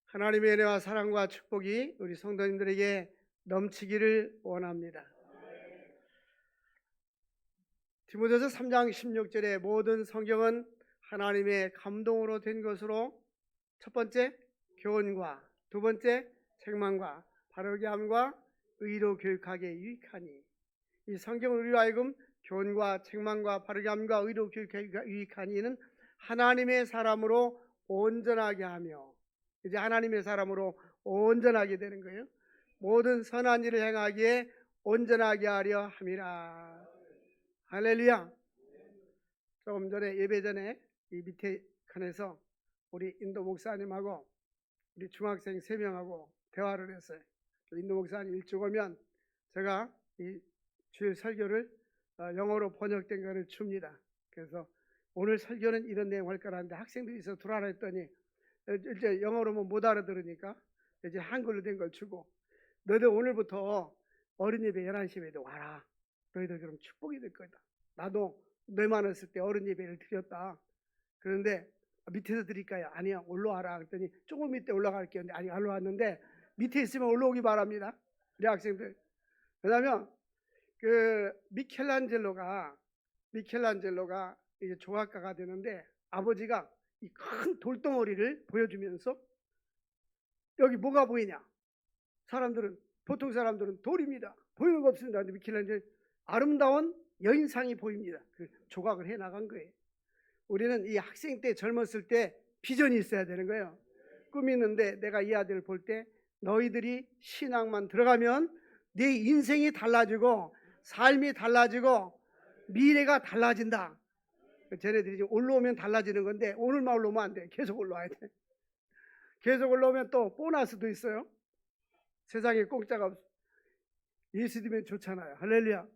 하나님의 은혜와 사랑과 축복이 우리 성도님들에게 넘치기를 원합니다. 디모데서 3장 16절에 모든 성경은 하나님의 감동으로 된 것으로 첫 번째 교훈과 두 번째 책망과 바르게 함과 의로 교육하게 유익하니, 이 성경을 우리로 하여금 교훈과 책망과 바르게 함과 의로 교육하게 유익하니는 하나님의 사람으로 온전하게 하며, 이제 하나님의 사람으로 온전하게 되는 거예요. 모든 선한 일을 행하기에 온전하게 하려 함이라. 할렐루야. 조금 전에 예배 전에 이 밑에 칸에서 우리 인도 목사님하고 우리 중학생 3명하고 대화를 했어요. 인도 목사님 일찍 오면 제가 이 주일 설교를 영어로 번역된 거를 줍니다. 그래서 오늘 설교는 이런 내용 할 거라는데 학생들이 있어 들어와라 했더니 이제 영어로는 못 알아들으니까 이제 한글로 된 걸 주고, 너희들 오늘부터 어린 예배 11시 예배도 와라. 너희들 그럼 축복이 될 거다. 나도 너희만 했을 때 어린 예배를 드렸다. 그런데 밑에서 드릴까요? 아니야, 올라와라. 그랬더니 조금 밑에 올라갈게요. 아니, 안 올라왔는데 밑에 있으면 올라오기 바랍니다. 우리 학생들. 왜냐하면 그 미켈란젤로가 이제 조각가가 되는데, 아버지가 이 큰 돌덩어리를 보여주면서 여기 뭐가 보이냐? 보통 사람들은 돌입니다. 보이는 거 없습니다. 근데 미켈란젤로 아름다운 여인상이 보입니다. 그 조각을 해 나간 거예요. 우리는 이 학생 때 젊었을 때 비전이 있어야 되는 거예요. 꿈이 있는데 내가 이 아들을 볼 때 너희들이 신앙만 들어가면 네 인생이 달라지고 삶이 달라지고 미래가 달라진다. 쟤네들이 올라오면 달라지는 건데 오늘만 올라오면 안 돼. 계속 올라와야 돼. 계속 올라오면 또 보너스도 있어요. 세상에 공짜가 없어. 예수 믿으면 좋잖아요. 할렐루야.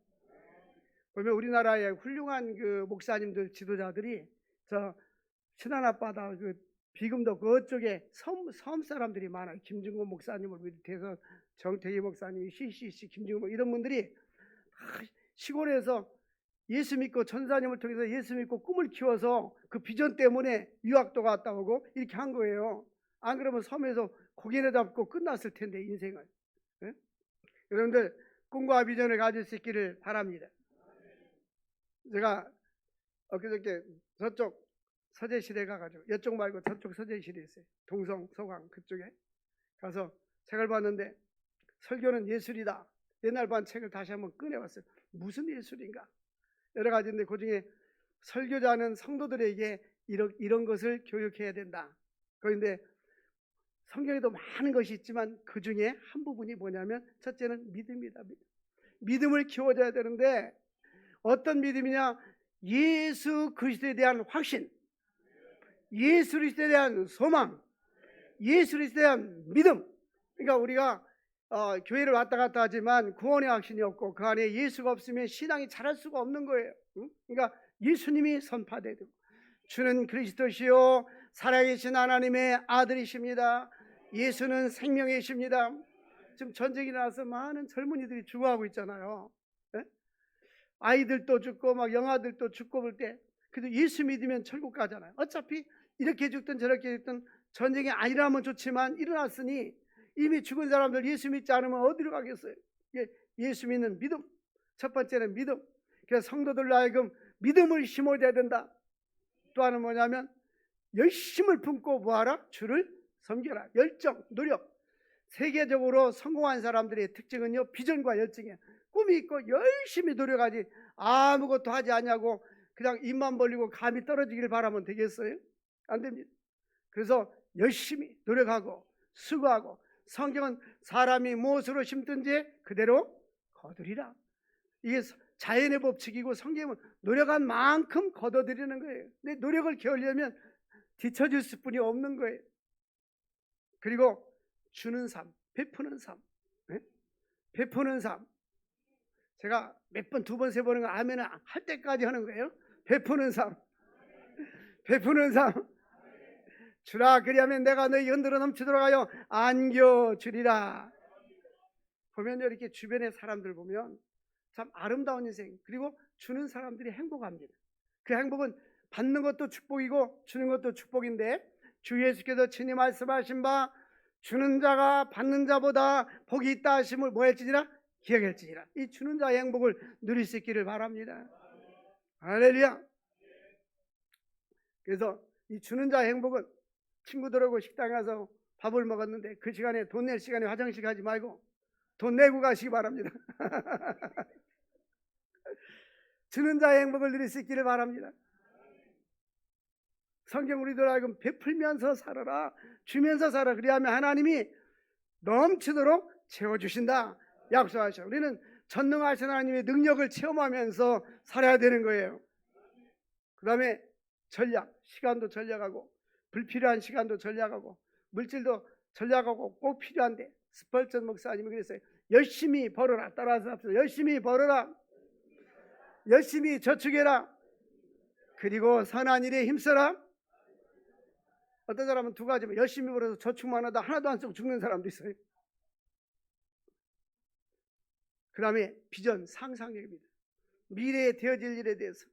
보면 우리나라의 훌륭한 그 목사님들, 지도자들이 저 신안앞바다 그 비금도 그쪽에 섬 사람들이 많아요. 김중곤 목사님을 비롯해서 정태희 목사님, CCC 김중곤 이런 분들이 시골에서 예수 믿고 전사님을 통해서 예수 믿고 꿈을 키워서 그 비전 때문에 유학도 갔다 오고 이렇게 한 거예요. 안 그러면 섬에서 고개를 잡고 끝났을 텐데 인생을. 네? 여러분들 꿈과 비전을 가질 수 있기를 바랍니다. 제가 엊그저께 저쪽 서재실에 가가지고, 이쪽 말고 저쪽 서재실에 있어요. 동성, 서강 그쪽에 가서 책을 봤는데 설교는 예술이다. 옛날 반 책을 다시 한번 꺼내봤어요. 무슨 예술인가? 여러 가지인데 그중에 설교자는 성도들에게 이런 것을 교육해야 된다. 그런데 성경에도 많은 것이 있지만 그 중에 한 부분이 뭐냐면 첫째는 믿음이다. 믿음을 키워줘야 되는데 어떤 믿음이냐? 예수 그리스도에 대한 확신, 예수 그리스도에 대한 소망, 예수 그리스도에 대한 믿음. 그러니까 우리가 교회를 왔다 갔다 하지만 구원의 확신이 없고 그 안에 예수가 없으면 신앙이 자랄 수가 없는 거예요. 그러니까 예수님이 선파되고 주는 그리스도시요 살아계신 하나님의 아들이십니다. 예수는 생명이십니다. 지금 전쟁이 나서 많은 젊은이들이 죽어가고 있잖아요. 네? 아이들도 죽고 막 영아들도 죽고 볼 때 그래도 예수 믿으면 천국 가잖아요. 어차피 이렇게 죽든 저렇게 죽든 전쟁이 아니라면 좋지만 일어났으니 이미 죽은 사람들 예수 믿지 않으면 어디로 가겠어요? 예수 믿는 믿음. 첫 번째는 믿음. 그래서 성도들로 하여금 믿음을 심어야 된다. 또 하나는 뭐냐면 열심을 품고 뭐하라? 주를 섬겨라. 열정, 노력. 세계적으로 성공한 사람들의 특징은요, 비전과 열정이에요. 꿈이 있고 열심히 노력하지 아무것도 하지 않냐고 그냥 입만 벌리고 감이 떨어지길 바라면 되겠어요? 안 됩니다. 그래서 열심히 노력하고 수고하고, 성경은 사람이 무엇으로 심든지 그대로 거두리라. 이게 자연의 법칙이고 성경은 노력한 만큼 거둬들이는 거예요. 근데 노력을 게으려면 뒤처질 수뿐이 없는 거예요. 그리고 주는 삶, 베푸는 삶. 네? 베푸는 삶. 제가 몇 번, 두 번, 세 번은 아멘을 할 때까지 하는 거예요. 베푸는 삶. 베푸는 삶. 주라 그리하면 내가 너희 연들어 넘치도록 하여 안겨주리라. 보면 이렇게 주변의 사람들 보면 참 아름다운 인생, 그리고 주는 사람들이 행복합니다. 그 행복은 받는 것도 축복이고 주는 것도 축복인데, 주 예수께서 친히 말씀하신 바 주는 자가 받는 자보다 복이 있다 하심을 뭐 할지니라? 기억할지니라. 이 주는 자의 행복을 누릴 수 있기를 바랍니다. 할렐루야. 그래서 이 주는 자의 행복은 친구들하고 식당에 가서 밥을 먹었는데 그 시간에 돈 낼 시간에 화장실 가지 말고 돈 내고 가시기 바랍니다. 주는 자의 행복을 누릴 수 있기를 바랍니다. 성경 우리들 하여금 베풀면서 살아라, 주면서 살아. 그리하면 하나님이 넘치도록 채워주신다 약속하셔. 우리는 전능하신 하나님의 능력을 체험하면서 살아야 되는 거예요. 그 다음에 전략, 시간도 전략하고 불필요한 시간도 전략하고 물질도 전략하고 꼭 필요한데 스펄전 목사님이 그랬어요. 열심히 벌어라. 따라서 합시다. 열심히 벌어라. 열심히 저축해라. 그리고 선한 일에 힘써라. 어떤 사람은 두 가지면 열심히 벌어서 저축만 하다 하나도 안 쓰고 죽는 사람도 있어요. 그 다음에 비전, 상상력입니다. 미래에 되어질 일에 대해서.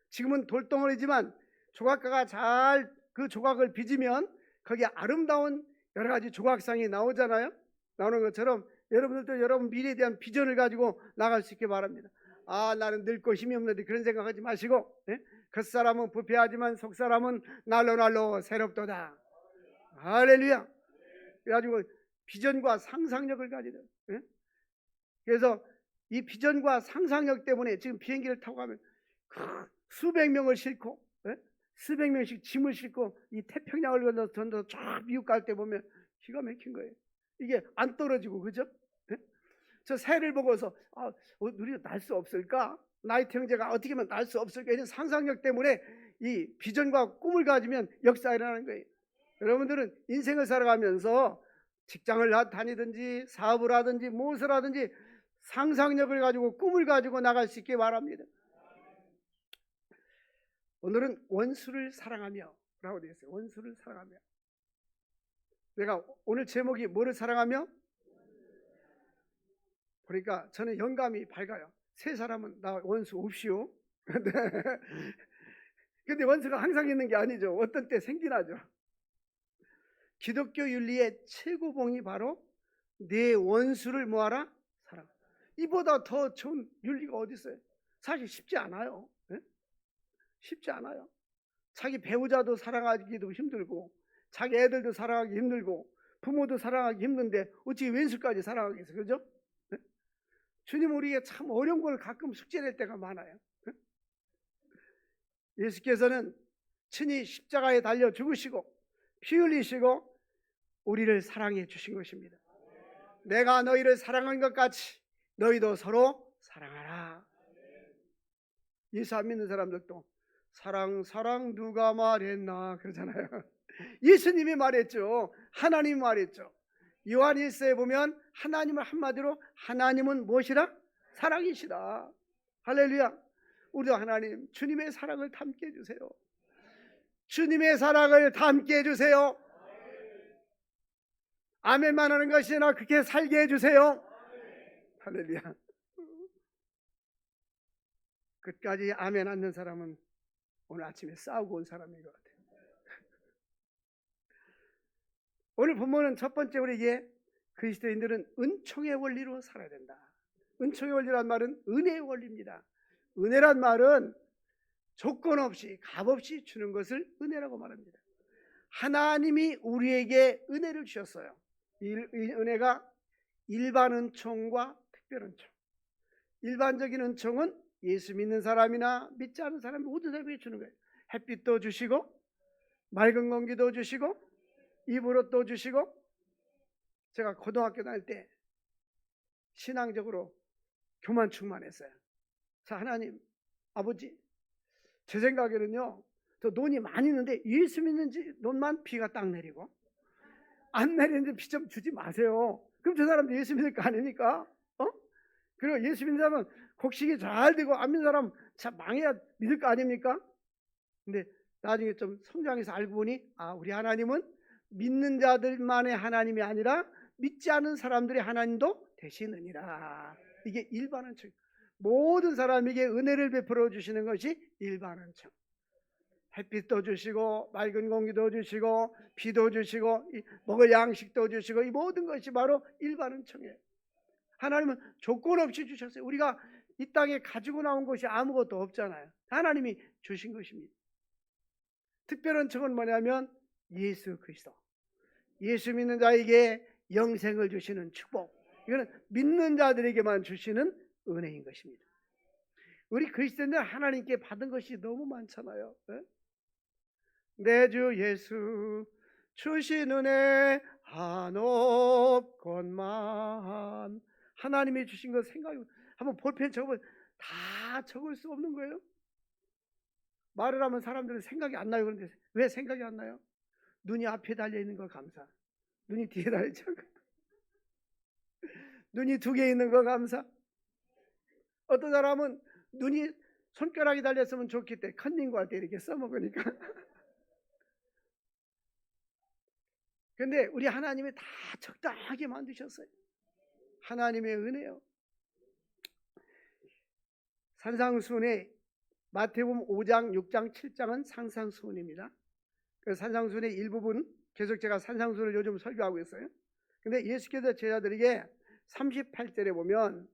지금은 돌덩어리지만 조각가가 잘 그 조각을 빚으면 거기에 아름다운 여러 가지 조각상이 나오잖아요. 나오는 것처럼 여러분들도 여러분 미래에 대한 비전을 가지고 나갈 수 있게 바랍니다. 아, 나는 늙고 힘이 없는데 그런 생각하지 마시고, 겉사람은 부패하지만 속사람은 날로 새롭도다. 할렐루야. 그래가지고 비전과 상상력을 가지는. 그래서 이 비전과 상상력 때문에 지금 비행기를 타고 가면 수백 명을 싣고 수백 명씩 짐을 싣고 이 태평양을 건너서 쫙 미국 갈 때 보면 기가 막힌 거예요. 이게 안 떨어지고, 그죠? 저 새를 보고서 우리가 날 수 없을까? 나이트 형제가 어떻게 하면 날 수 없을까? 이런 상상력 때문에 이 비전과 꿈을 가지면 역사가 일어나는 거예요. 여러분들은 인생을 살아가면서 직장을 다니든지 사업을 하든지 무엇을 하든지 상상력을 가지고 꿈을 가지고 나갈 수 있게 바랍니다. 오늘은 원수를 사랑하며 라고 되어 있어요. 원수를 사랑하며. 내가 오늘 제목이 뭐를 사랑하며? 그러니까 저는 영감이 밝아요. 세 사람은 나 원수 없이요. 근데 원수가 항상 있는 게 아니죠. 어떤 때 생기나죠. 기독교 윤리의 최고봉이 바로 내 원수를 뭐하라? 사랑. 이보다 더 좋은 윤리가 어디 있어요? 사실 쉽지 않아요. 쉽지 않아요. 자기 배우자도 사랑하기도 힘들고 자기 애들도 사랑하기 힘들고 부모도 사랑하기 힘든데 어찌 왼수까지 사랑하겠어요? 그죠? 주님 우리에게 참 어려운 걸 가끔 숙제낼 때가 많아요. 예수께서는 친히 십자가에 달려 죽으시고 피 흘리시고 우리를 사랑해 주신 것입니다. 내가 너희를 사랑한 것 같이 너희도 서로 사랑하라. 예수 안 믿는 사람들도 사랑 누가 말했나 그러잖아요. 예수님이 말했죠. 하나님이 말했죠. 요한 1서에 보면 하나님을 한마디로 하나님은 무엇이라? 사랑이시다. 할렐루야. 우리도 하나님 주님의 사랑을 담게 해주세요. 주님의 사랑을 담게 해주세요. 아멘만 하는 것이 아니라 그렇게 살게 해주세요. 할렐루야. 끝까지 아멘 않는 사람은 오늘 아침에 싸우고 온 사람인 것 같아요. 오늘 본문은 첫 번째 우리에게 그리스도인들은 은총의 원리로 살아야 된다. 은총의 원리란 말은 은혜의 원리입니다. 은혜란 말은 조건 없이 값 없이 주는 것을 은혜라고 말합니다. 하나님이 우리에게 은혜를 주셨어요. 이 은혜가 일반 은총과 특별 은총. 일반적인 은총은 예수 믿는 사람이나 믿지 않는 사람이 모든 사람에게 주는 거예요. 햇빛도 주시고 맑은 공기도 주시고 입으로 또 주시고. 제가 고등학교 다닐 때 신앙적으로 교만 충만했어요. 자, 하나님 아버지 제 생각에는요 저 논이 많이 있는데 예수 믿는지 논만 비가 딱 내리고 안 내리는지 비 좀 주지 마세요. 그럼 저 사람도 예수 믿을 거 아닙니까? 그리고 예수 믿는 사람은 곡식이 잘 되고 안 믿는 사람 참 망해야 믿을 거 아닙니까? 근데 나중에 좀 성장해서 알고 보니 우리 하나님은 믿는 자들만의 하나님이 아니라 믿지 않은 사람들의 하나님도 되시느니라. 이게 일반 은총. 모든 사람에게 은혜를 베풀어 주시는 것이 일반 은총. 햇빛도 주시고 맑은 공기도 주시고 비도 주시고 먹을 양식도 주시고 이 모든 것이 바로 일반 은총이에요. 하나님은 조건 없이 주셨어요. 우리가 이 땅에 가지고 나온 것이 아무것도 없잖아요. 하나님이 주신 것입니다. 특별한 은총은 뭐냐면 예수 그리스도, 예수 믿는 자에게 영생을 주시는 축복, 이거는 믿는 자들에게만 주시는 은혜인 것입니다. 우리 그리스도인들 하나님께 받은 것이 너무 많잖아요. 내 주 예수 주신 은혜 한없건만, 하나님이 주신 것 생각해 한번 볼펜 적으면 다 적을 수 없는 거예요. 말을 하면 사람들은 생각이 안 나요. 그런데 왜 생각이 안 나요? 눈이 앞에 달려있는 거 감사, 눈이 뒤에 달려있죠. 눈이 두 개 있는 거 감사. 어떤 사람은 눈이 손가락이 달렸으면 좋겠대. 컨닝고 할 때 이렇게 써먹으니까. 근데 우리 하나님이 다 적당하게 만드셨어요. 하나님의 은혜요. 산상수훈의 마태복음 5장, 6장, 7장은 산상수훈입니다. 그 산상수훈의 일부분 계속 제가 산상수훈을 요즘 설교하고 있어요. 근데 예수께서 제자들에게 38절에 보면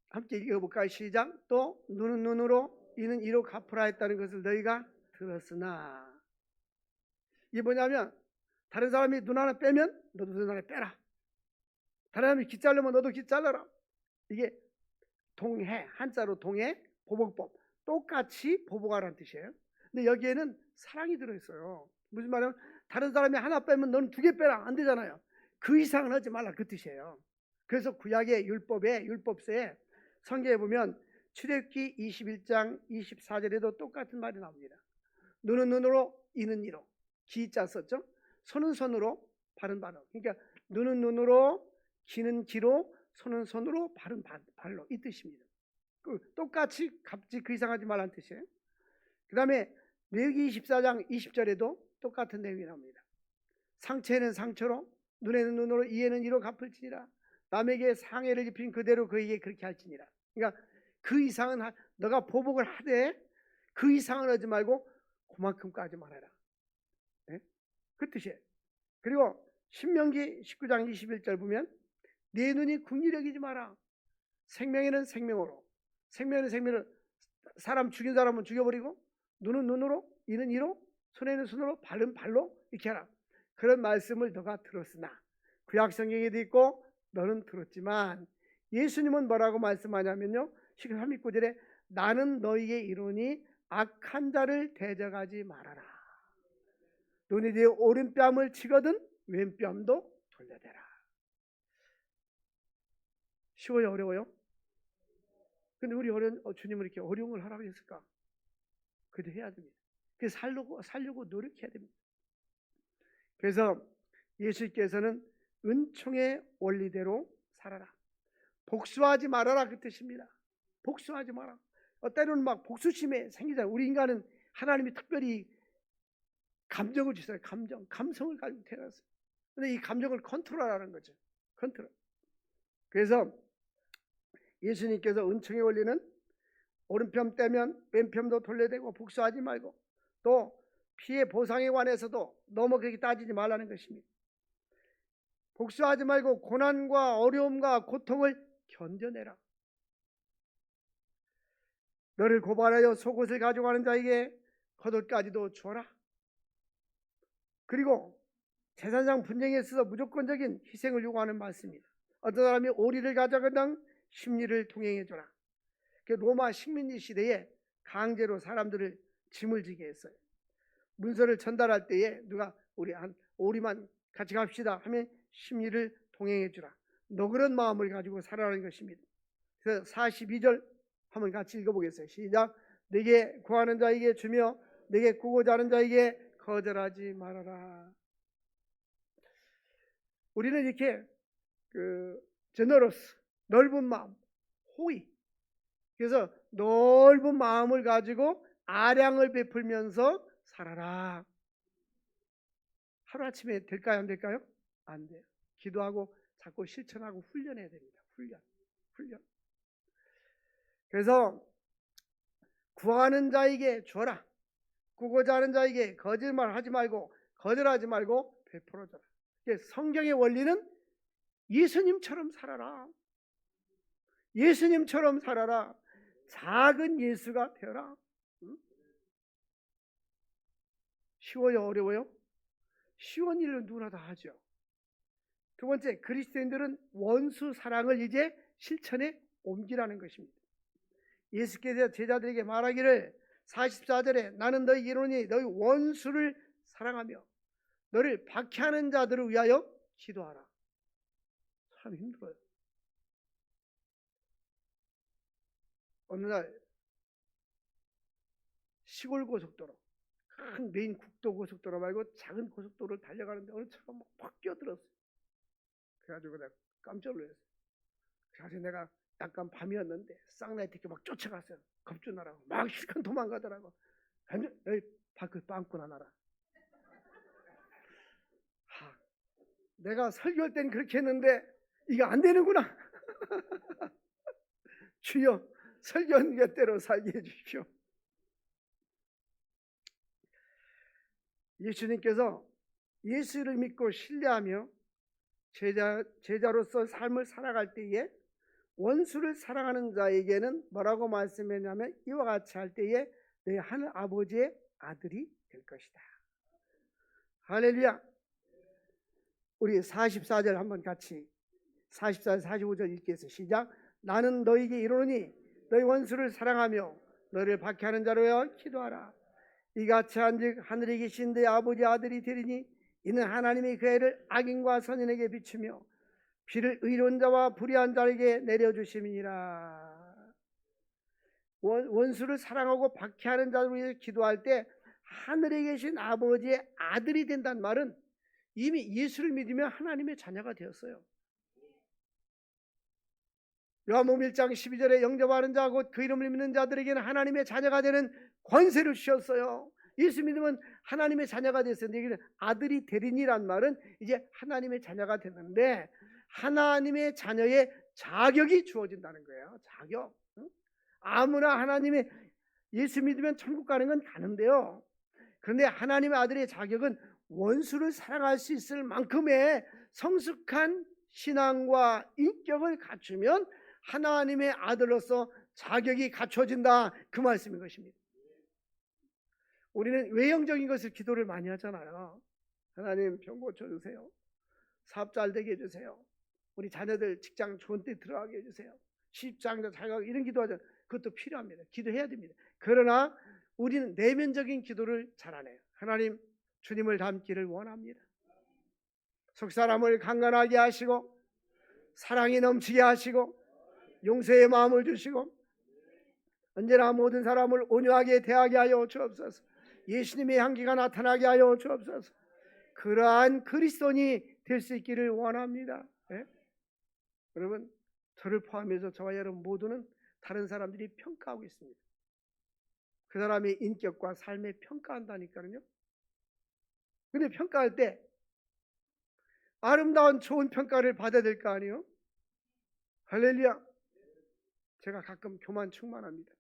함께 읽어볼까요? 시작. 또 눈은 눈으로 이는 이로 갚으라 했다는 것을 너희가 들었으나, 이게 뭐냐면 다른 사람이 눈 하나 빼면 너도 눈 하나 빼라. 다른 사람이 귀 자르면 너도 귀 잘라라. 이게 동해, 한자로 동해, 보복법, 똑같이 보복하라는 뜻이에요. 근데 여기에는 사랑이 들어있어요. 무슨 말이냐면 다른 사람이 하나 빼면 너는 두 개 빼라, 안 되잖아요. 그 이상은 하지 말라, 그 뜻이에요. 그래서 구약의 율법서에 성경에 보면 출애굽기 21장 24절에도 똑같은 말이 나옵니다. 눈은 눈으로 이는 이로, 기자 썼죠. 손은 손으로, 발은 발로. 그러니까 눈은 눈으로, 귀는 귀로, 손은 손으로, 발은 발로, 이 뜻입니다. 똑같이 값지 그 이상 하지 말라는 뜻이에요. 그 다음에 레위기 24장 20절에도 똑같은 내용이 나옵니다. 상처에는 상처로, 눈에는 눈으로, 이에는 이로 갚을지니라. 남에게 상해를 입힌 그대로 그에게 그렇게 할지니라. 그러니까 그 이상은 너가 보복을 하되 그 이상은 하지 말고 그만큼까지 말해라. 네? 그 뜻이에요. 그리고 신명기 19장 21절 보면 네 눈이 궁리력이지 마라. 생명에는 생명으로, 생명에는 생명으로, 사람 죽인 사람은 죽여버리고, 눈은 눈으로, 이는 이로, 손에는 손으로, 발은 발로, 이렇게 하라. 그런 말씀을 너가 들었으나, 구약 성경에도 있고 너는 들었지만, 예수님은 뭐라고 말씀하냐면요, 19절에 나는 너희에게 이르노니 악한 자를 대적하지 말아라. 눈이 네 오른뺨을 치거든 왼뺨도 돌려대라. 쉬워요, 어려워요? 근데 우리 주님은 이렇게 어려운 걸 하라고 했을까? 그래도 해야 됩니다. 그래서 살려고 노력해야 됩니다. 그래서 예수께서는 은총의 원리대로 살아라. 복수하지 말아라, 그 뜻입니다. 복수하지 마라. 때로는 막 복수심에 생기잖아요. 우리 인간은 하나님이 특별히 감정을 주셔요. 감성을 가지고 태어났어요. 근데 이 감정을 컨트롤하라는 거죠. 컨트롤. 그래서 예수님께서 은총의 원리는 오른편 떼면 왼편도 돌려대고 복수하지 말고, 또 피해 보상에 관해서도 너무 그렇게 따지지 말라는 것입니다. 복수하지 말고 고난과 어려움과 고통을 견뎌내라. 너를 고발하여 속옷을 가져가는 자에게 겉옷까지도 주어라. 그리고 제사장 분쟁에 있어서 무조건적인 희생을 요구하는 말씀입니다. 어떤 사람이 오리를 가져가당 십리를 동행해줘라. 로마 식민지 시대에 강제로 사람들을 짐을 지게 했어요. 문서를 전달할 때에 누가 우리 한 오리만 같이 갑시다 하면 십리를 동행해주라. 너그런 마음을 가지고 살아라는 것입니다. 그래서 42절 한번 같이 읽어보겠어요. 시작. 내게 구하는 자에게 주며 내게 구고자 하는 자에게 거절하지 말아라. 우리는 이렇게 제너러스, 넓은 마음, 호의, 그래서 넓은 마음을 가지고 아량을 베풀면서 살아라. 하루아침에 될까요, 안 될까요? 안 돼요. 기도하고 자꾸 실천하고 훈련해야 됩니다. 훈련. 그래서 구하는 자에게 주어라. 꾸고자 하는 자에게 거짓말하지 말고 거절하지 말고 베풀어줘라. 성경의 원리는 예수님처럼 살아라. 예수님처럼 살아라. 작은 예수가 되어라. 쉬워요? 어려워요? 쉬운 일은 누구나 다 하죠. 두 번째, 그리스도인들은 원수 사랑을 이제 실천에 옮기라는 것입니다. 예수께서 제자들에게 말하기를 44절에 나는 너희 이르노니 너희 원수를 사랑하며 너를 박해하는 자들을 위하여 기도하라. 참 힘들어요. 어느 날 시골 고속도로, 큰 메인 국도 고속도로 말고 작은 고속도로를 달려가는데 어느 차가 막 끼어들었어요. 그래가지고 내가 깜짝 놀랐어요. 그래서 내가 약간 밤이었는데 쌍라이트 이렇게 막 쫓아갔어요. 겁주나라고 막 실컷 도망가더라고. 너희 밖을 빵꾸나 나라. 내가 설교할 땐 그렇게 했는데 이거 안 되는구나. 주여 설교한 것대로 살게 해주십시오. 예수님께서 예수를 믿고 신뢰하며 제자로서 삶을 살아갈 때에 원수를 사랑하는 자에게는 뭐라고 말씀했냐면 이와 같이 할 때에 내 하늘 아버지의 아들이 될 것이다. 할렐루야. 우리 44절 한번 같이 44절 45절 읽겠습니다. 시작. 나는 너에게 이르노니 너희 원수를 사랑하며 너를 박해하는 자로 하여 기도하라. 이같이 한즉 하늘에 계신 내 아버지 아들이 되리니 이는 하나님이 그 해를 악인과 선인에게 비추며 비를 의로운 자와 불의한 자에게 내려주심이니라. 원수를 사랑하고 박해하는 자를 위해 기도할 때 하늘에 계신 아버지의 아들이 된다는 말은 이미 예수를 믿으면 하나님의 자녀가 되었어요. 요한복음 1장 12절에 영접하는 자 곧 그 이름을 믿는 자들에게는 하나님의 자녀가 되는 권세를 주셨어요. 예수 믿으면 하나님의 자녀가 됐어요. 여기는 아들이 되리니란 말은 이제 하나님의 자녀가 됐는데 하나님의 자녀의 자격이 주어진다는 거예요. 자격. 아무나 하나님의 예수 믿으면 천국 가는 건 가는데요. 그런데 하나님의 아들의 자격은 원수를 사랑할 수 있을 만큼의 성숙한 신앙과 인격을 갖추면 하나님의 아들로서 자격이 갖춰진다, 그 말씀인 것입니다. 우리는 외형적인 것을 기도를 많이 하잖아요. 하나님 병 고쳐주세요. 사업 잘 되게 해주세요. 우리 자녀들 직장 좋은 데 들어가게 해주세요. 시집장자 잘 가고 이런 기도하잖아요. 그것도 필요합니다. 기도해야 됩니다. 그러나 우리는 내면적인 기도를 잘 안 해요. 하나님 주님을 닮기를 원합니다. 속사람을 강건하게 하시고 사랑이 넘치게 하시고 용서의 마음을 주시고 언제나 모든 사람을 온유하게 대하게 하여 주옵소서. 예수님의 향기가 나타나게 하여 주옵소서. 그러한 그리스도인이 될 수 있기를 원합니다. 네? 여러분, 저를 포함해서 저와 여러분 모두는 다른 사람들이 평가하고 있습니다. 그 사람의 인격과 삶에 평가한다니까요. 근데 평가할 때 아름다운 좋은 평가를 받아야 될 거 아니에요? 할렐루야. 제가 가끔 교만 충만합니다.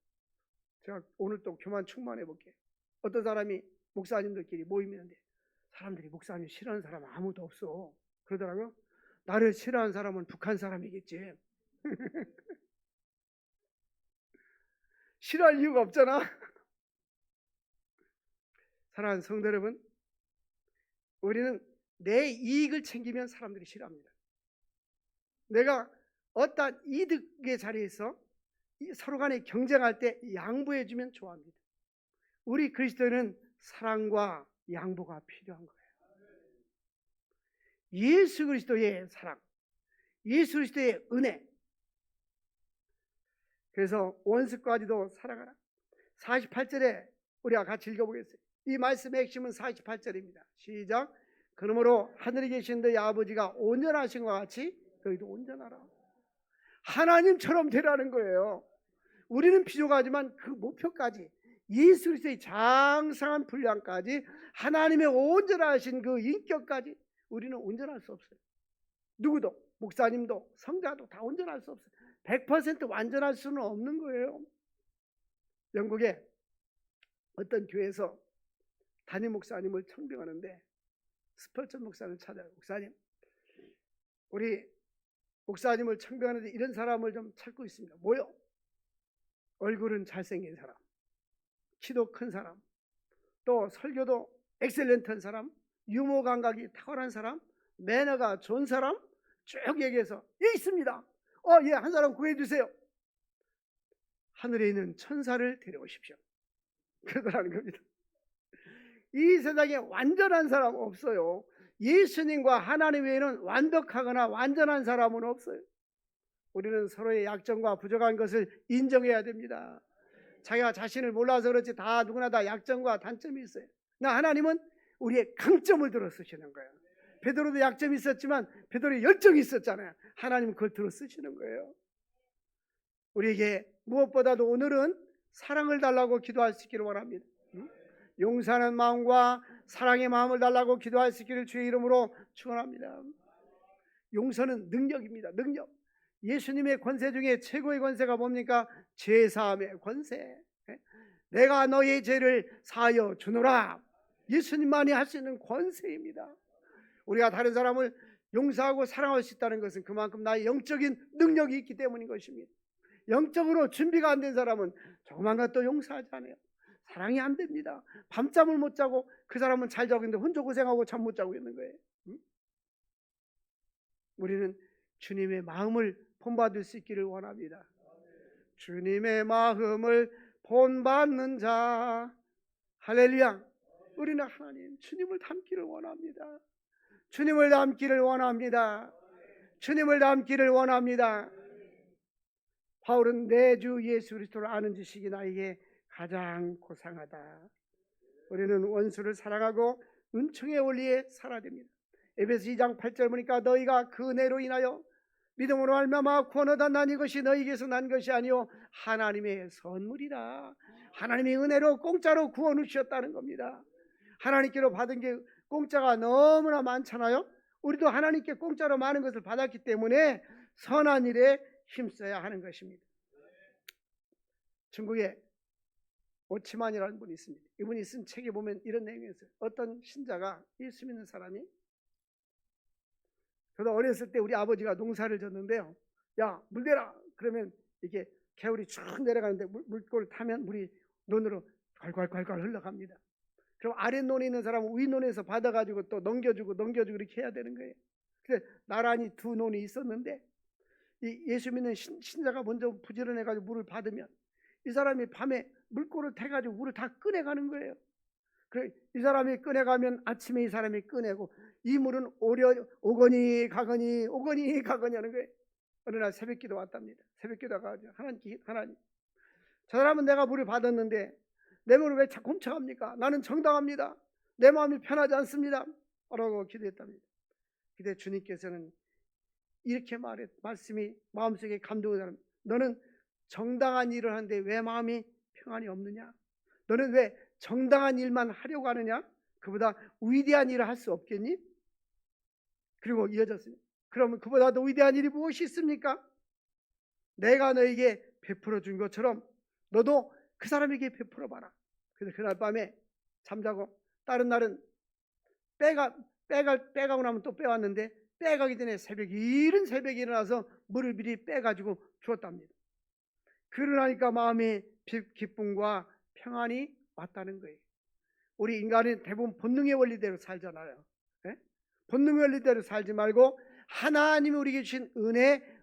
제가 오늘 또 교만 충만해 볼게요. 어떤 사람이 목사님들끼리 모이는데 사람들이 목사님 싫어하는 사람 아무도 없어 그러더라고요. 나를 싫어하는 사람은 북한 사람이겠지. 싫어할 이유가 없잖아. 사랑하는 성도 여러분, 우리는 내 이익을 챙기면 사람들이 싫어합니다. 내가 어떤 이득의 자리에서 서로 간에 경쟁할 때 양보해주면 좋아합니다. 우리 그리스도인은 사랑과 양보가 필요한 거예요. 예수 그리스도의 사랑, 예수 그리스도의 은혜. 그래서 원수까지도 사랑하라. 48절에 우리가 같이 읽어보겠습니다. 이 말씀의 핵심은 48절입니다. 시작. 그러므로 하늘에 계신 너희 아버지가 온전하신 것 같이 너희도 온전하라. 하나님처럼 되라는 거예요. 우리는 비좁하지만 그 목표까지 예수 그리스도의 장성한 분량까지 하나님의 온전하신 그 인격까지 우리는 온전할 수 없어요. 누구도 목사님도 성자도 다 온전할 수 없어요. 100% 완전할 수는 없는 거예요. 영국에 어떤 교회에서 담임 목사님을 청빙하는데 스펄전 목사를 찾아요. 목사님, 우리 목사님을 청빙하는데 이런 사람을 좀 찾고 있습니다. 뭐요? 얼굴은 잘생긴 사람, 키도 큰 사람, 또 설교도 엑셀런트한 사람, 유머 감각이 탁월한 사람, 매너가 좋은 사람 쭉 얘기해서 예 있습니다. 예, 한 사람 구해주세요. 하늘에 있는 천사를 데려오십시오. 그러라는 겁니다. 이 세상에 완전한 사람 없어요. 예수님과 하나님 외에는 완벽하거나 완전한 사람은 없어요. 우리는 서로의 약점과 부족한 것을 인정해야 됩니다. 자기가 자신을 몰라서 그렇지 다 누구나 다 약점과 단점이 있어요. 그러나 하나님은 우리의 강점을 들어 쓰시는 거예요. 베드로도 약점이 있었지만 베드로의 열정이 있었잖아요. 하나님은 그걸 들어 쓰시는 거예요. 우리에게 무엇보다도 오늘은 사랑을 달라고 기도할 수 있기를 원합니다. 용서하는 마음과 사랑의 마음을 달라고 기도할 수 있기를 주의 이름으로 축원합니다. 용서는 능력입니다. 능력. 예수님의 권세 중에 최고의 권세가 뭡니까? 죄사함의 권세. 내가 너의 죄를 사하여 주노라. 예수님만이 할 수 있는 권세입니다. 우리가 다른 사람을 용서하고 사랑할 수 있다는 것은 그만큼 나의 영적인 능력이 있기 때문인 것입니다. 영적으로 준비가 안 된 사람은 조그만 것도 용서하지 않아요. 사랑이 안 됩니다. 밤잠을 못 자고 그 사람은 잘 자고 있는데 혼자 고생하고 잠 못 자고 있는 거예요. 우리는 주님의 마음을 본받을 수 있기를 원합니다. 주님의 마음을 본받는 자, 할렐루야. 우리는 하나님 주님을 닮기를 원합니다. 주님을 닮기를 원합니다. 주님을 닮기를 원합니다. 바울은 내 주 예수 그리스도를 아는 지식이 나에게 가장 고상하다. 우리는 원수를 사랑하고 은총의 원리에 살아야 됩니다. 에베소 2장 8절 보니까 너희가 그 은혜로 인하여 믿음으로 말미암아 구원 얻었나 이것이 너희에게서 난 것이 아니요 하나님의 선물이라. 하나님의 은혜로 공짜로 구원을 주셨다는 겁니다. 하나님께로 받은 게 공짜가 너무나 많잖아요. 우리도 하나님께 공짜로 많은 것을 받았기 때문에 선한 일에 힘써야 하는 것입니다. 중국에 오치만이라는 분이 있습니다. 이분이 쓴 책에 보면 이런 내용이 있어요. 어떤 신자가 예수 믿는 사람이, 저도 어렸을 때 우리 아버지가 농사를 졌는데요. 야, 물 대라. 그러면 이게 개울이 쭉 내려가는데 물꼬를 타면 물이 논으로 콸콸콸콸 흘러갑니다. 그럼 아래 논에 있는 사람은 위 논에서 받아가지고 또 넘겨주고 이렇게 해야 되는 거예요. 근데 나란히 두 논이 있었는데 이 예수 믿는 신자가 먼저 부지런해가지고 물을 받으면 이 사람이 밤에 물꼬를 태가지고 물을 다 꺼내가는 거예요. 이 사람이 꺼내가면 아침에 이 사람이 꺼내고 이 물은 오거니 가거니 하는 거예요. 어느 날 새벽기도 왔답니다. 새벽기도 가가지고 하나님, 저 사람은 내가 물을 받았는데 내 물을 왜 자꾸 훔쳐갑니까? 나는 정당합니다. 내 마음이 편하지 않습니다. 라고 기도했답니다. 근데 주님께서는 이렇게 말씀이 마음속에 감동을 하는, 너는 정당한 일을 하는데 왜 마음이 평안이 없느냐? 너는 왜 정당한 일만 하려고 하느냐? 그보다 위대한 일을 할 수 없겠니? 그리고 이어졌습니다. 그러면 그보다 더 위대한 일이 무엇이 있습니까? 내가 너에게 베풀어 준 것처럼 너도 그 사람에게 베풀어 봐라. 그래서 그날 밤에 잠자고 다른 날은 빼가고 나면 또 빼왔는데 빼가기 전에 이른 새벽에 일어나서 물을 미리 빼가지고 주었답니다. 그러나니까 마음에 기쁨과 평안이 왔다는 거예요. 우리 인간은 대부분 본능의 원리대로 살잖아요. 네? 본능의 원리대로 살지 말고 하나님이 우리에게 주신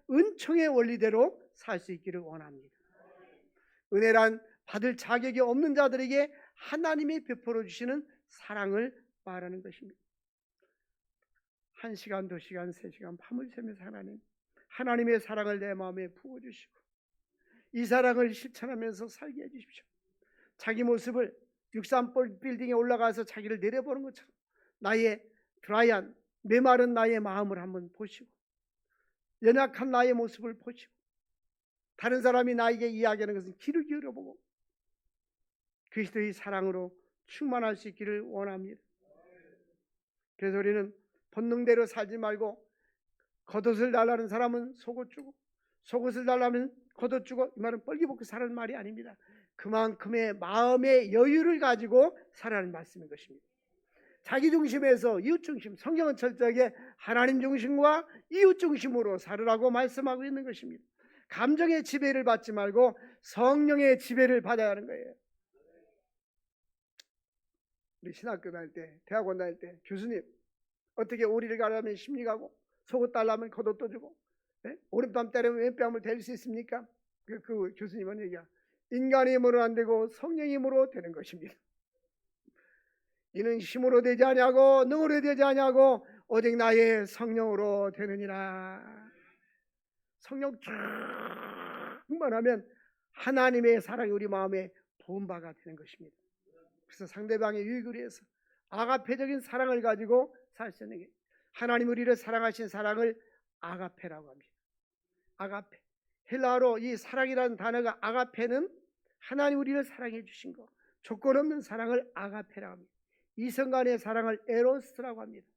은총의 원리대로 살 수 있기를 원합니다. 은혜란 받을 자격이 없는 자들에게 하나님이 베풀어 주시는 사랑을 말하는 것입니다. 1시간, 2시간, 3시간 밤을 새면서 하나님의 사랑을 내 마음에 부어주시고 이 사랑을 실천하면서 살게 해주십시오. 자기 모습을 63 빌딩에 올라가서 자기를 내려보는 것처럼 나의 드라이한 메마른 나의 마음을 한번 보시고 연약한 나의 모습을 보시고 다른 사람이 나에게 이야기하는 것은 귀를 기울여보고 그리스도의 사랑으로 충만할 수 있기를 원합니다. 그래서 우리는 본능대로 살지 말고 겉옷을 달라는 사람은 속옷 주고 속옷을 달라면 겉옷 주고, 이 말은 뻘기벗고 살라는 말이 아닙니다. 그만큼의 마음의 여유를 가지고 살아가는 말씀인 것입니다. 자기 중심에서 이웃 중심, 성경은 철저하게 하나님 중심과 이웃 중심으로 살으라고 말씀하고 있는 것입니다. 감정의 지배를 받지 말고 성령의 지배를 받아야 하는 거예요. 우리 신학교 다닐 때, 대학원 다닐 때 교수님 어떻게 오리를 가려면 심리 가고 속옷 달라면 겉옷도 주고 오른뺨 때리면 왼뺨을 댈 수 있습니까? 그 교수님은 얘기야. 인간의 힘으로 안 되고 성령의 힘으로 되는 것입니다. 이는 힘으로 되지 아니하고 능으로 되지 아니하고 오직 나의 성령으로 되느니라. 성령 충만하면 하나님의 사랑이 우리 마음에 부은 바가 되는 것입니다. 그래서 상대방의 유익을 위해서 아가페적인 사랑을 가지고 살 수 있는 게 하나님 우리를 사랑하신 사랑을 아가페라고 합니다. 아가페. 헬라어로 이 사랑이라는 단어가 아가페는 하나님 우리를 사랑해 주신 거, 조건 없는 사랑을 아가페라고 합니다. 이성 간의 사랑을 에로스라고 합니다.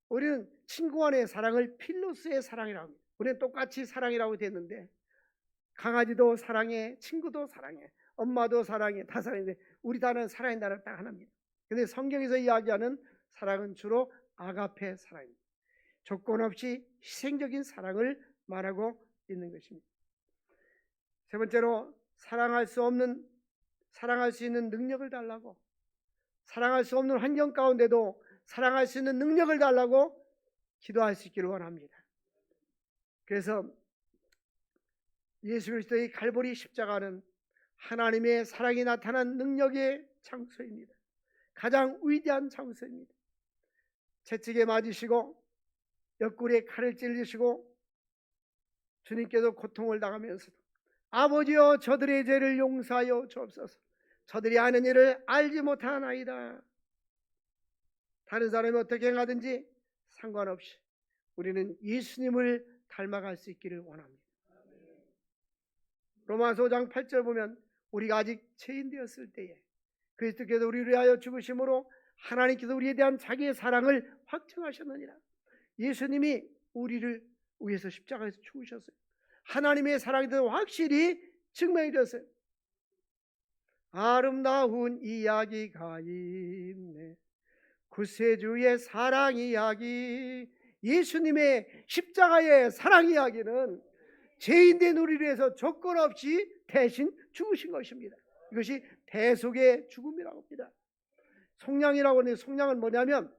우리는 친구 간의 사랑을 필로스의 사랑이라고 합니다. 우리는 똑같이 사랑이라고 됐는데 강아지도 사랑해, 친구도 사랑해, 엄마도 사랑해, 다 사랑해. 우리 단어는 사랑의 단어 딱 하나입니다. 그런데 성경에서 이야기하는 사랑은 주로 아가페 사랑입니다. 조건 없이 희생적인 사랑을 말하고 있는 것입니다. 세 번째로 사랑할 수 있는 능력을 달라고, 사랑할 수 없는 환경 가운데도 사랑할 수 있는 능력을 달라고 기도할 수 있기를 원합니다. 그래서 예수 그리스도의 갈보리 십자가는 하나님의 사랑이 나타난 능력의 장소입니다. 가장 위대한 장소입니다. 채찍에 맞으시고 옆구리에 칼을 찔리시고 주님께서 고통을 당하면서도 아버지여 저들의 죄를 용서하여 주옵소서. 저들이 아는 일을 알지 못하나이다. 다른 사람이 어떻게 행하든지 상관없이 우리는 예수님을 닮아갈 수 있기를 원합니다. 로마서 5장 8절 보면 우리가 아직 죄인 되었을 때에 그리스도께서 우리를 위하여 죽으심으로 하나님께서 우리에 대한 자기의 사랑을 확증하셨느니라. 예수님이 우리를 위해서 십자가에서 죽으셨어요. 하나님의 사랑에 대해서 확실히 증명해 줬어요. 아름다운 이야기가 있네. 구세주의 사랑 이야기. 예수님의 십자가의 사랑 이야기는 죄인된 우리를 위해서 조건 없이 대신 죽으신 것입니다. 이것이 대속의 죽음이라고 합니다. 속량이라고 하는데 속량은 뭐냐면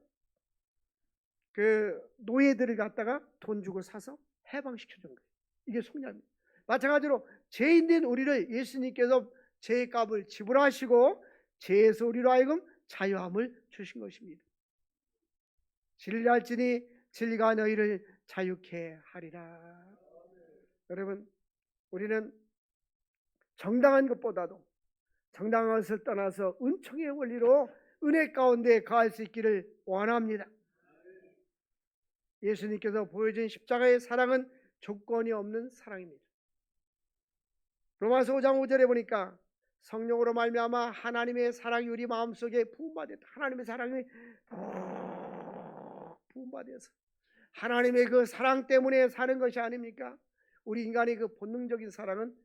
그 노예들을 갖다가 돈 주고 사서 해방시켜 준 거예요. 이게 속량입니다. 마찬가지로 죄인된 우리를 예수님께서 죄값을 지불하시고 죄에서 우리로 하여금 자유함을 주신 것입니다. 진리할지니 진리가 너희를 자유케 하리라. 여러분, 우리는 정당한 것보다도 정당한 것을 떠나서 은총의 원리로 은혜 가운데 거할 수 있기를 원합니다. 예수님께서 보여준 십자가의 사랑은 조건이 없는 사랑입니다. 로마서 5장 5절에 보니까 성령으로 말미암아 하나님의 사랑이 우리 마음속에 부음받았다. 하나님의 사랑이 부음받아서 하나님의 그 사랑 때문에 사는 것이 아닙니까? 우리 인간의 그 본능적인 사랑은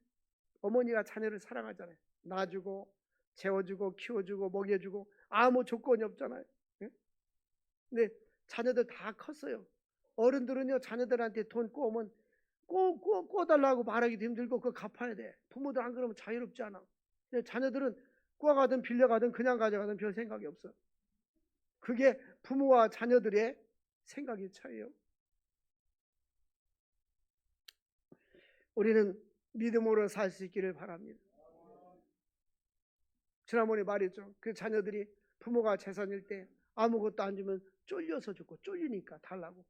어머니가 자녀를 사랑하잖아요. 놔주고 재워주고 키워주고 먹여주고 아무 조건이 없잖아요. 근데 자녀들 다 컸어요. 어른들은요 자녀들한테 돈 꼬으면 꼬달라고 말하기도 힘들고 그거 갚아야 돼. 부모들 안 그러면 자유롭지 않아. 근데 자녀들은 꼬아가든 빌려가든 그냥 가져가든 별 생각이 없어. 그게 부모와 자녀들의 생각의 차이예요. 우리는 믿음으로 살 수 있기를 바랍니다. 지난번에 말했죠. 그 자녀들이 부모가 재산일 때 아무것도 안 주면 쫄려서 죽고 쫄리니까 달라고.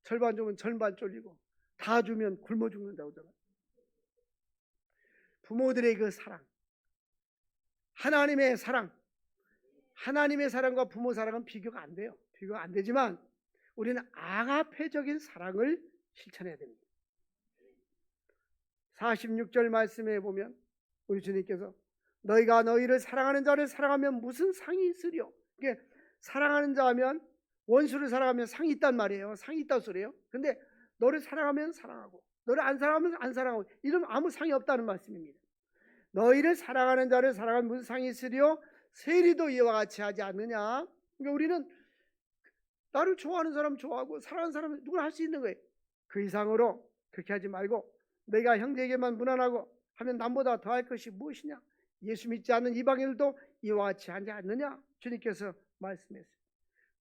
절반 주면 절반 쫄리고 다 주면 굶어 죽는다고 하잖아요. 부모들의 그 사랑, 하나님의 사랑과 부모 사랑은 비교가 안 돼요. 비교가 안 되지만 우리는 아가페적인 사랑을 실천해야 됩니다. 46절 말씀에 보면 우리 주님께서 너희가 너희를 사랑하는 자를 사랑하면 무슨 상이 있으리요? 이게 사랑하는 자 하면 원수를 사랑하면 상이 있단 말이에요. 상이 있다는 소리예요. 근데 너를 사랑하면 사랑하고 너를 안 사랑하면 안 사랑하고 이러면 아무 상이 없다는 말씀입니다. 너희를 사랑하는 자를 사랑하는 무슨 상이 있으리요? 세리도 이와 같이 하지 않느냐? 그러니까 우리는 나를 좋아하는 사람 좋아하고 사랑하는 사람 누구나 할 수 있는 거예요. 그 이상으로 그렇게 하지 말고 내가 형제에게만 무난하고 하면 남보다 더할 것이 무엇이냐? 예수 믿지 않는 이방인들도 이와 같이 하지 않느냐? 주님께서 말씀했어요.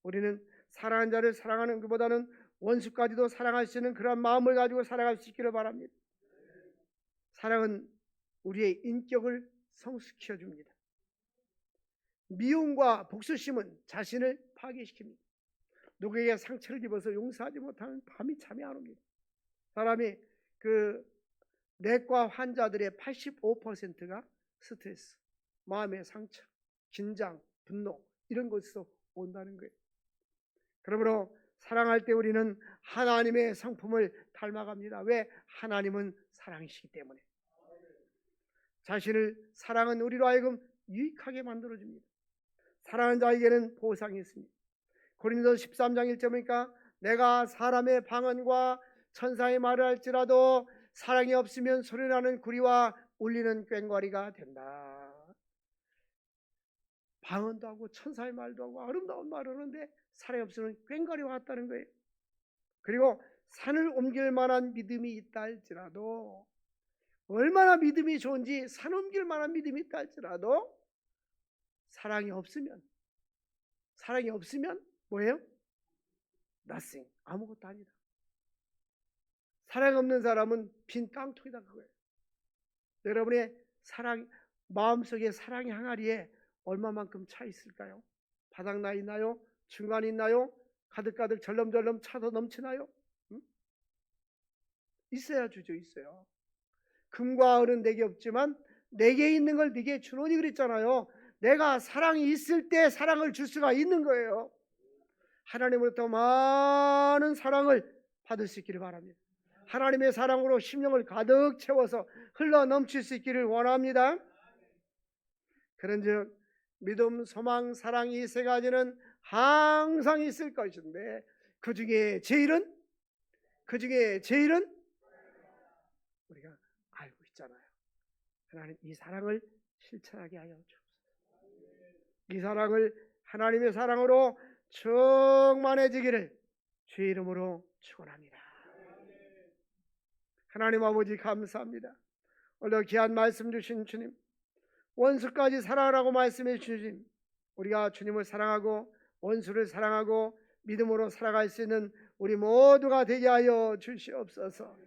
우리는 사랑하는 자를 사랑하는 것보다는 원수까지도 사랑할 수 있는 그런 마음을 가지고 살아갈 수 있기를 바랍니다. 사랑은 우리의 인격을 성숙시켜 줍니다. 미움과 복수심은 자신을 파괴시킵니다. 누구에게 상처를 입어서 용서하지 못하는 밤이 잠이 안 옵니다. 사람이 그 내과 환자들의 85%가 스트레스, 마음의 상처, 긴장, 분노 이런 것에서 온다는 거예요. 그러므로 사랑할 때 우리는 하나님의 성품을 닮아갑니다. 왜? 하나님은 사랑이시기 때문에. 자신을 사랑은 우리로 하여금 유익하게 만들어줍니다. 사랑하는 자에게는 보상이 있습니다. 고린도서 13장 1절이니까 내가 사람의 방언과 천사의 말을 할지라도 사랑이 없으면 소리나는 구리와 울리는 꽹과리가 된다. 방언도 하고 천사의 말도 하고 아름다운 말을 하는데 사랑이 없으면 꽹과리와 같다는 거예요. 그리고 산을 옮길 만한 믿음이 있다 할지라도, 얼마나 믿음이 좋은지 산 옮길 만한 믿음이 있다 할지라도 사랑이 없으면 뭐예요? nothing, 아무것도 아니다. 사랑 없는 사람은 빈 깡통이다 그거예요. 여러분의 사랑, 마음속에 사랑의 항아리에 얼마만큼 차 있을까요? 바닥나 있나요? 중간에 있나요? 가득가득 절름절름 차서 넘치나요? 응? 있어야 주죠. 있어요. 금과 은은 내게 없지만 내게 있는 걸 네게 주노니 그랬잖아요. 내가 사랑이 있을 때 사랑을 줄 수가 있는 거예요. 하나님으로부터 많은 사랑을 받을 수 있기를 바랍니다. 하나님의 사랑으로 심령을 가득 채워서 흘러 넘칠 수 있기를 원합니다. 그런즉 믿음, 소망, 사랑 이 세 가지는 항상 있을 것인데 그 중에 제일은 우리가 알고 있잖아요. 하나님 이 사랑을 실천하게 하여 주옵소서. 이 사랑을 하나님의 사랑으로 충만해지기를 주의 이름으로 축원합니다. 하나님 아버지 감사합니다. 오늘 귀한 말씀 주신 주님, 원수까지 사랑하라고 말씀해 주신 우리가 주님을 사랑하고 원수를 사랑하고 믿음으로 살아갈 수 있는 우리 모두가 되게 하여 주시옵소서.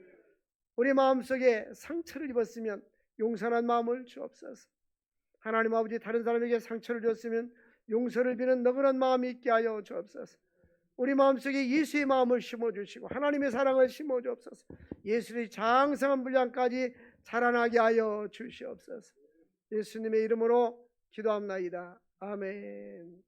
우리 마음속에 상처를 입었으면 용서하는 마음을 주옵소서. 하나님 아버지 다른 사람에게 상처를 줬으면 용서를 비는 너그러운 마음이 있게 하여 주옵소서. 우리 마음속에 예수의 마음을 심어주시고 하나님의 사랑을 심어주옵소서. 예수의 장성한 분량까지 자라나게 하여 주시옵소서. 예수님의 이름으로 기도합나이다. 아멘.